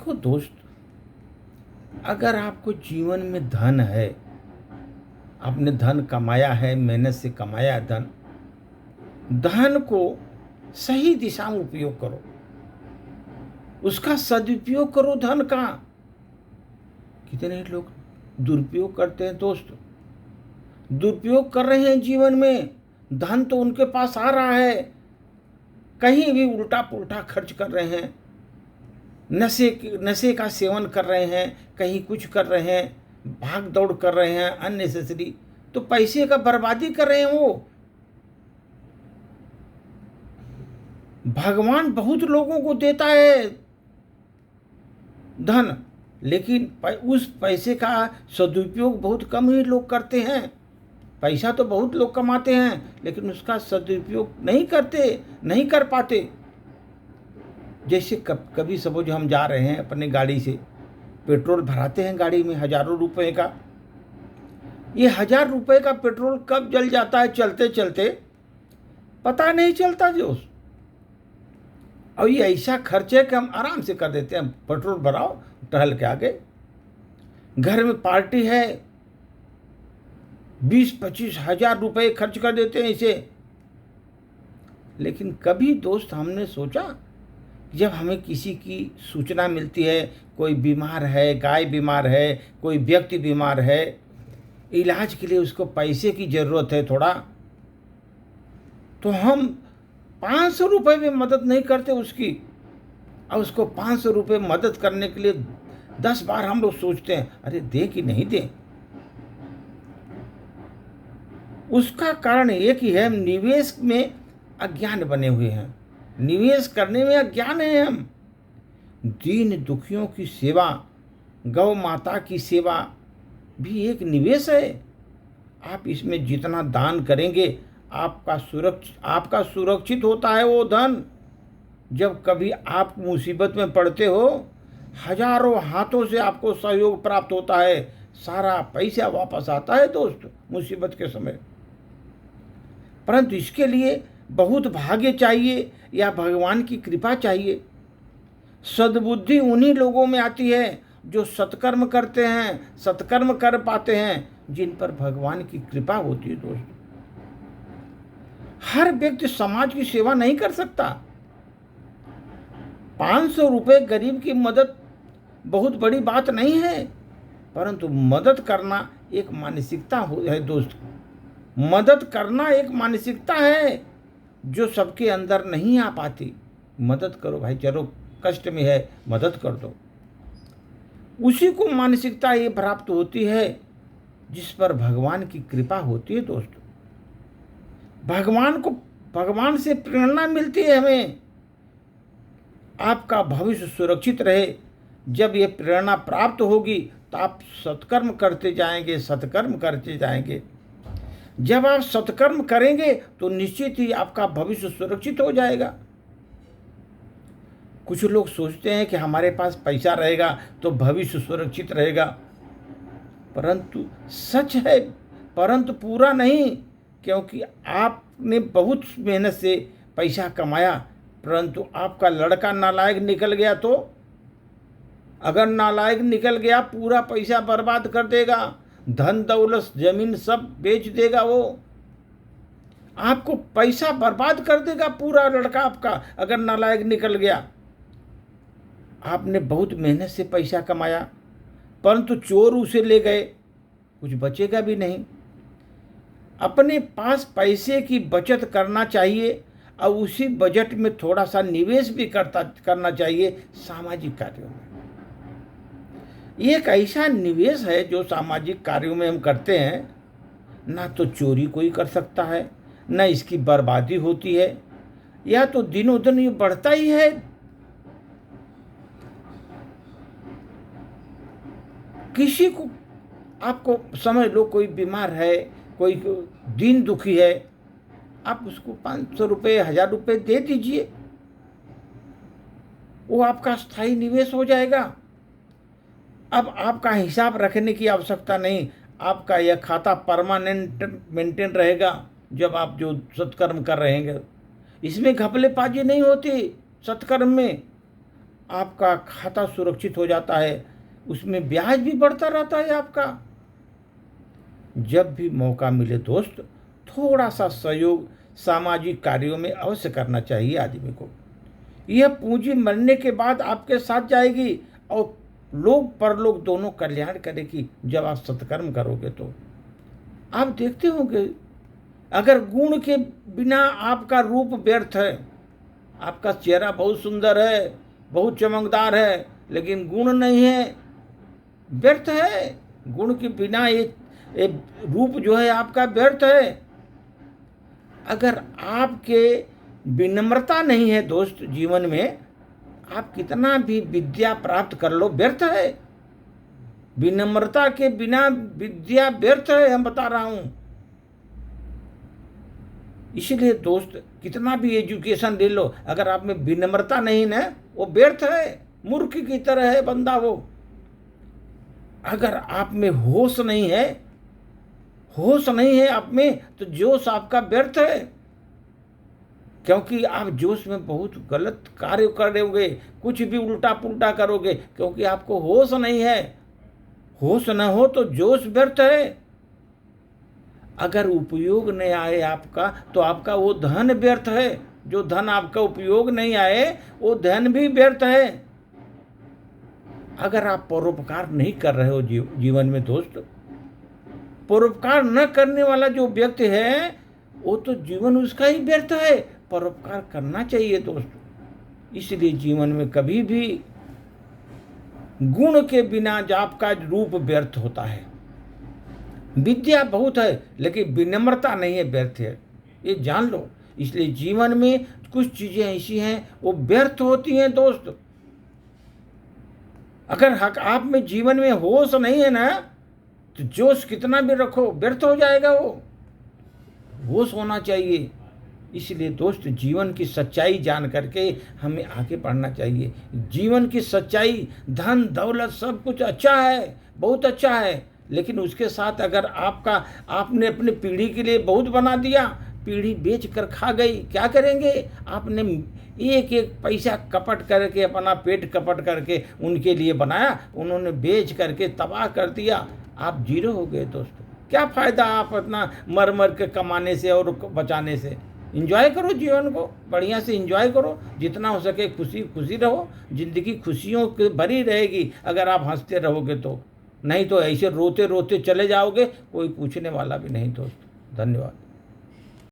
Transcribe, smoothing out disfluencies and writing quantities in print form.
देखो दोस्त, अगर आपको जीवन में धन है, आपने धन कमाया है, मेहनत से कमाया है धन, धन को सही दिशा में उपयोग करो, उसका सदुपयोग करो धन का। कितने लोग दुरुपयोग करते हैं दोस्त, दुरुपयोग कर रहे हैं जीवन में। धन तो उनके पास आ रहा है, कहीं भी उल्टा पुल्टा खर्च कर रहे हैं, नशे का सेवन कर रहे हैं, कहीं कुछ कर रहे हैं, भाग दौड़ कर रहे हैं अननेसेसरी, तो पैसे का बर्बादी कर रहे हैं वो। भगवान बहुत लोगों को देता है धन, लेकिन उस पैसे का सदुपयोग बहुत कम ही लोग करते हैं। पैसा तो बहुत लोग कमाते हैं, लेकिन उसका सदुपयोग नहीं करते, नहीं कर पाते। जैसे कभी सपोज हम जा रहे हैं अपने गाड़ी से, पेट्रोल भराते हैं गाड़ी में हजारों रुपए का, ये 1000 रुपए का पेट्रोल कब जल जाता है चलते चलते पता नहीं चलता दोस्त। और ये ऐसा खर्च है कि हम आराम से कर देते हैं, पेट्रोल भराओ टहल के आगे। घर में पार्टी है, 20-25 हजार रुपए खर्च कर देते हैं इसे। लेकिन कभी दोस्त हमने सोचा, जब हमें किसी की सूचना मिलती है, कोई बीमार है, गाय बीमार है, कोई व्यक्ति बीमार है, इलाज के लिए उसको पैसे की ज़रूरत है थोड़ा, तो हम 500 रुपये में मदद नहीं करते उसकी। और उसको 500 रुपये मदद करने के लिए 10 बार हम लोग सोचते हैं, अरे दे कि नहीं दे। उसका कारण एक ही है, हम निवेश में अज्ञान बने हुए हैं, निवेश करने में अज्ञान है हम। दीन दुखियों की सेवा, गौ माता की सेवा भी एक निवेश है। आप इसमें जितना दान करेंगे आपका सुरक्षित होता है वो धन। जब कभी आप मुसीबत में पड़ते हो, हजारों हाथों से आपको सहयोग प्राप्त होता है, सारा पैसा वापस आता है दोस्त मुसीबत के समय। परंतु इसके लिए बहुत भाग्य चाहिए या भगवान की कृपा चाहिए। सद्बुद्धि उन्हीं लोगों में आती है जो सत्कर्म करते हैं, सत्कर्म कर पाते हैं, जिन पर भगवान की कृपा होती है दोस्त। हर व्यक्ति समाज की सेवा नहीं कर सकता। 500 रुपये गरीब की मदद बहुत बड़ी बात नहीं है, परंतु मदद करना एक मानसिकता है दोस्त। मदद करना एक मानसिकता है जो सबके अंदर नहीं आ पाती। मदद करो भाई, चलो कष्ट में है मदद कर दो, उसी को मानसिकता ये प्राप्त होती है जिस पर भगवान की कृपा होती है दोस्त। भगवान से प्रेरणा मिलती है हमें, आपका भविष्य सुरक्षित रहे। जब ये प्रेरणा प्राप्त होगी तो आप सत्कर्म करते जाएंगे, सत्कर्म करते जाएंगे। जब आप सत्कर्म करेंगे तो निश्चित ही आपका भविष्य सुरक्षित हो जाएगा। कुछ लोग सोचते हैं कि हमारे पास पैसा रहेगा तो भविष्य सुरक्षित रहेगा, परंतु सच है, परंतु पूरा नहीं। क्योंकि आपने बहुत मेहनत से पैसा कमाया, परंतु आपका लड़का नालायक निकल गया तो, अगर नालायक निकल गया पूरा पैसा बर्बाद कर देगा, धन दौलत जमीन सब बेच देगा वो, आपको पैसा बर्बाद कर देगा पूरा लड़का आपका, अगर नालायक निकल गया। आपने बहुत मेहनत से पैसा कमाया, परंतु चोर उसे ले गए, कुछ बचेगा भी नहीं। अपने पास पैसे की बचत करना चाहिए और उसी बजट में थोड़ा सा निवेश भी करना चाहिए सामाजिक कार्यों में। ये एक ऐसा निवेश है जो सामाजिक कार्यों में हम करते हैं, ना तो चोरी कोई कर सकता है, ना इसकी बर्बादी होती है, या तो दिनों दिन ये बढ़ता ही है। किसी को आपको समझ लो कोई बीमार है, कोई दीन दुखी है, आप उसको 500 रुपये 1000 रुपये दे दीजिए, वो आपका स्थायी निवेश हो जाएगा। अब आपका हिसाब रखने की आवश्यकता नहीं, आपका यह खाता परमानेंट मेंटेन रहेगा। जब आप जो सत्कर्म कर रहे हैं, इसमें घपलेबाजी नहीं होती सत्कर्म में। आपका खाता सुरक्षित हो जाता है, उसमें ब्याज भी बढ़ता रहता है आपका। जब भी मौका मिले दोस्त, थोड़ा सा सहयोग सामाजिक कार्यों में अवश्य करना चाहिए आदमी को। यह पूंजी मरने के बाद आपके साथ जाएगी और लोक परलोक दोनों कल्याण करेगी। जब आप सत्कर्म करोगे तो आप देखते होंगे, अगर गुण के बिना आपका रूप व्यर्थ है, आपका चेहरा बहुत सुंदर है, बहुत चमकदार है, लेकिन गुण नहीं है, व्यर्थ है। गुण के बिना ये रूप जो है आपका व्यर्थ है। अगर आपके विनम्रता नहीं है दोस्त जीवन में, आप कितना भी विद्या प्राप्त कर लो, व्यर्थ है। विनम्रता के बिना विद्या व्यर्थ है, हम बता रहा हूं। इसलिए दोस्त, कितना भी एजुकेशन ले लो, अगर आप में विनम्रता नहीं ना, वो व्यर्थ है, मूर्ख की तरह है बंदा वो। अगर आप में होश नहीं है, होश नहीं है आप में, तो जोश आपका व्यर्थ है, क्योंकि आप जोश में बहुत गलत कार्य करोगे, कुछ भी उल्टा पुल्टा करोगे, क्योंकि आपको होश नहीं है। होश न हो तो जोश व्यर्थ है। अगर उपयोग नहीं आए आपका, तो आपका वो धन व्यर्थ है। जो धन आपका उपयोग नहीं आए, वो धन भी व्यर्थ है। अगर आप परोपकार नहीं कर रहे हो जीवन में दोस्त, परोपकार न करने वाला जो व्यक्ति है, वो तो जीवन उसका ही व्यर्थ है। परोपकार करना चाहिए दोस्त। इसलिए जीवन में कभी भी गुण के बिना आपका रूप व्यर्थ होता है। विद्या बहुत है, लेकिन विनम्रता नहीं है, व्यर्थ है, ये जान लो। इसलिए जीवन में कुछ चीजें ऐसी हैं वो व्यर्थ होती हैं दोस्त। अगर आप में जीवन में होश नहीं है ना, तो जोश कितना भी रखो व्यर्थ हो जाएगा वो। होश होना चाहिए। इसलिए दोस्त, जीवन की सच्चाई जान करके हमें आगे बढ़ना चाहिए। जीवन की सच्चाई, धन दौलत सब कुछ अच्छा है, बहुत अच्छा है, लेकिन उसके साथ अगर आपने अपनी पीढ़ी के लिए बहुत बना दिया, पीढ़ी बेच कर खा गई, क्या करेंगे? आपने एक एक पैसा कपट करके, अपना पेट कपट करके उनके लिए बनाया, उन्होंने बेच करके तबाह कर दिया, आप जीरो हो गए दोस्तों। क्या फ़ायदा आप अपना मर मर के कमाने से और बचाने से? इंजॉय करो जीवन को, बढ़िया से इंजॉय करो, जितना हो सके खुशी खुशी रहो। ज़िंदगी खुशियों की भरी रहेगी अगर आप हंसते रहोगे तो। नहीं तो ऐसे रोते रोते चले जाओगे, कोई पूछने वाला भी नहीं दोस्त। धन्यवाद।